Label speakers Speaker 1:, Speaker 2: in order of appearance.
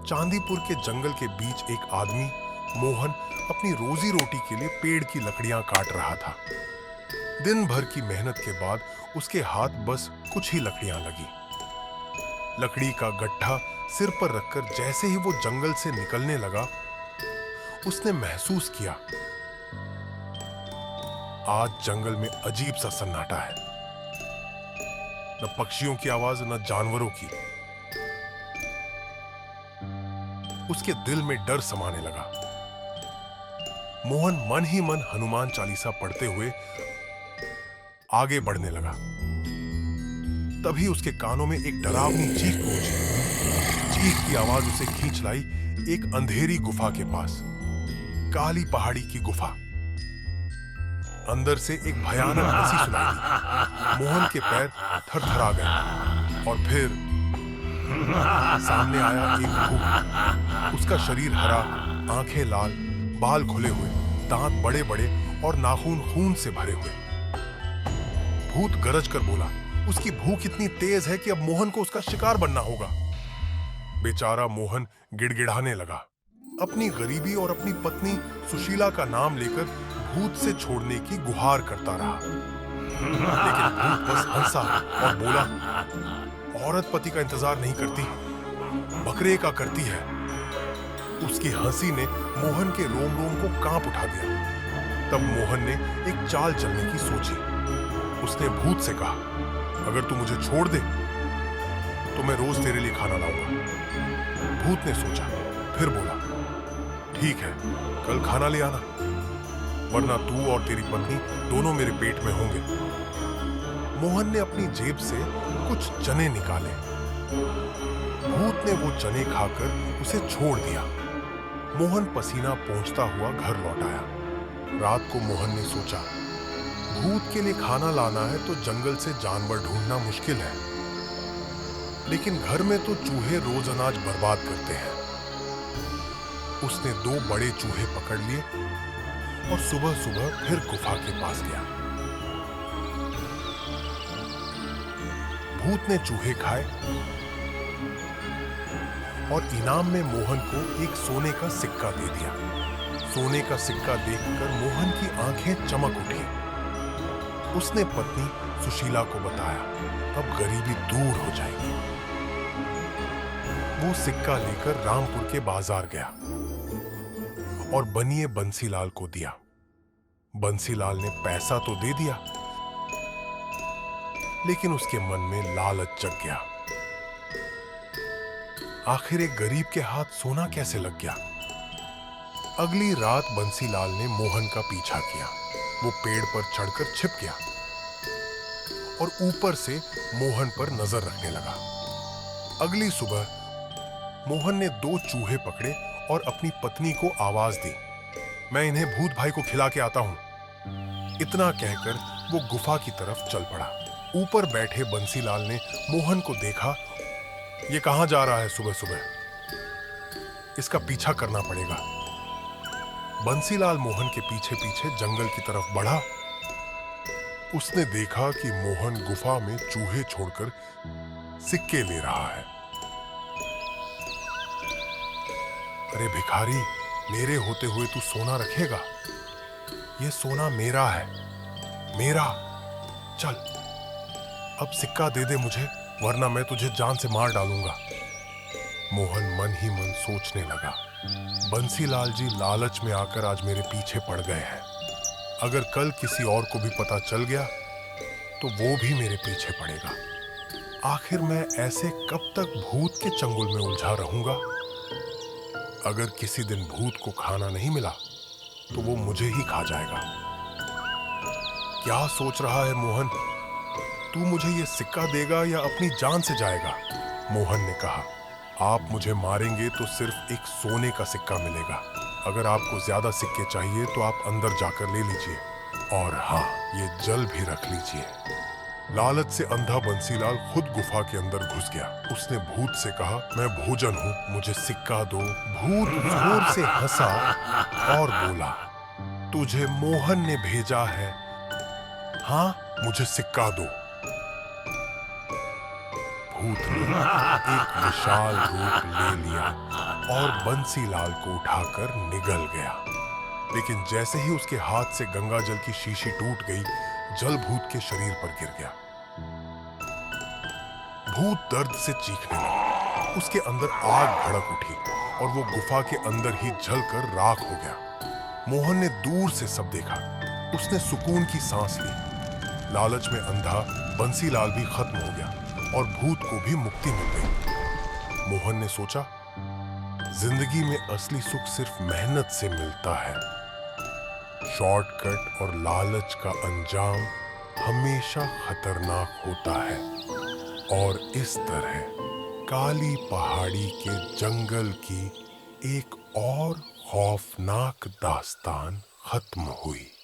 Speaker 1: चांदीपुर के जंगल के बीच एक आदमी मोहन अपनी रोजी रोटी के लिए पेड़ की लकड़ियां काट रहा था। दिन भर की मेहनत के बाद उसके हाथ बस कुछ ही लकड़ियां लगी। लकड़ी का गट्ठा सिर पर रखकर जैसे ही वो जंगल से निकलने लगा, उसने महसूस किया, आज जंगल में अजीब सा सन्नाटा है। न पक्षियों की आवाज, न जानवरों की। उसके दिल में डर समाने लगा। मोहन मन ही मन हनुमान चालीसा पढ़ते हुए आगे बढ़ने लगा। तभी उसके कानों में एक डरावनी चीख गूंजी। चीख की आवाज उसे खींच लाई एक अंधेरी गुफा के पास। काली पहाड़ी की गुफा। अंदर से एक भयानक हंसी सुनाई दी। मोहन के पैर थरथरा गए और फिर सामने आया एक भूत। उसका शरीर हरा, आंखें लाल, बाल खुले हुए, दांत बड़े बड़े और नाखून खून से भरे हुए। भूत गरज कर बोला। उसकी भूख इतनी तेज है कि अब मोहन को उसका शिकार बनना होगा। बेचारा मोहन गिड़गिड़ाने लगा। अपनी गरीबी और अपनी पत्नी सुशीला का नाम लेकर भूत से छोड़ने की गुहार करता रहा। लेकिन भूत बस हंसा और बोला, औरत पति का इंतजार नहीं करती, बकरे का करती है। उसकी हंसी ने मोहन के रोम रोम को कांप उठा दिया। तब मोहन ने एक चाल चलने की सोची। उसने भूत से कहा, अगर तू मुझे छोड़ दे तो मैं रोज तेरे लिए खाना लाऊंगा। भूत ने सोचा, फिर बोला, ठीक है, कल खाना ले आना, वरना तू और तेरी पत्नी दोनों मेरे पेट में होंगे। मोहन ने अपनी जेब से कुछ चने निकाले। भूत ने वो चने खाकर उसे छोड़ दिया। मोहन पसीना पोंछता हुआ घर लौट आया। रात को मोहन ने सोचा, भूत के लिए खाना लाना है तो जंगल से जानवर ढूंढना मुश्किल है, लेकिन घर में तो चूहे रोज अनाज बर्बाद करते हैं। उसने 2 बड़े चूहे पकड़ लिए और सुबह सुबह फिर गुफा के पास गया। भूत ने चूहे खाए और इनाम में मोहन को एक सोने का सिक्का दे दिया। सोने का सिक्का देखकर मोहन की आंखें चमक उठी। उसने पत्नी सुशीला को बताया, अब गरीबी दूर हो जाएगी। वो सिक्का लेकर रामपुर के बाजार गया और बनिए बंसीलाल को दिया। बंसीलाल ने पैसा तो दे दिया, लेकिन उसके मन में लालच जग गया। आखिर एक गरीब के हाथ सोना कैसे लग गया? अगली रात बंसीलाल ने मोहन का पीछा किया। वो पेड़ पर चढ़कर छिप गया और ऊपर से मोहन पर नजर रखने लगा। अगली सुबह मोहन ने 2 चूहे पकड़े और अपनी पत्नी को आवाज दी, मैं इन्हें भूत भाई को खिला के आता हूं। इतना कहकर वो गुफा की तरफ चल पड़ा। ऊपर बैठे बंसीलाल ने मोहन को देखा। ये कहां जा रहा है सुबह सुबह? इसका पीछा करना पड़ेगा। बंसीलाल मोहन के पीछे पीछे जंगल की तरफ बढ़ा। उसने देखा कि मोहन गुफा में चूहे छोड़कर सिक्के ले रहा है। अरे भिखारी, मेरे होते हुए तू सोना रखेगा? ये सोना मेरा है, मेरा। चल, अब सिक्का दे दे मुझे, वरना मैं तुझे जान से मार डालूंगा। मोहन मन ही मन सोचने लगा, बंसीलाल जी लालच में आकर आज मेरे पीछे पड़ गए हैं। अगर कल किसी और को भी पता चल गया तो वो भी मेरे पीछे पड़ेगा। आखिर मैं ऐसे कब तक भूत के चंगुल में उलझा रहूंगा? अगर किसी दिन भूत को खाना नहीं मिला तो वो मुझे ही खा जाएगा। क्या सोच रहा है मोहन? तू मुझे ये सिक्का देगा या अपनी जान से जाएगा? मोहन ने कहा, आप मुझे मारेंगे तो सिर्फ एक सोने का सिक्का मिलेगा। अगर आपको ज्यादा सिक्के चाहिए तो आप अंदर जाकर ले लीजिए, और हाँ, ये जल भी रख लीजिए। लालच से अंधा बंसीलाल खुद गुफा के अंदर घुस गया। उसने भूत से कहा, मैं भोजन हूँ, मुझे सिक्का दो। भूत जोर से हंसा और बोला, तुझे मोहन ने भेजा है। हाँ, मुझे सिक्का दो। भूत ने एक विशाल रूप ले लिया और बंसीलाल को उठाकर निगल गया। लेकिन जैसे ही उसके हाथ से गंगा जल की शीशी टूट गई, जल भूत के शरीर पर गिर गया। भूत दर्द से चीखने लगा। उसके अंदर आग भड़क उठी और वो गुफा के अंदर ही जलकर राख हो गया। मोहन ने दूर से सब देखा। उसने सुकून की सांस ली। लालच में अंधा बंसीलाल भी खत्म हो गया और भूत को भी मुक्ति मिल गई। मोहन ने सोचा, जिंदगी में असली सुख सिर्फ मेहनत से मिलता है। शॉर्टकट और लालच का अंजाम हमेशा खतरनाक होता है। और इस तरह काली पहाड़ी के जंगल की एक और खौफनाक दास्तान खत्म हुई।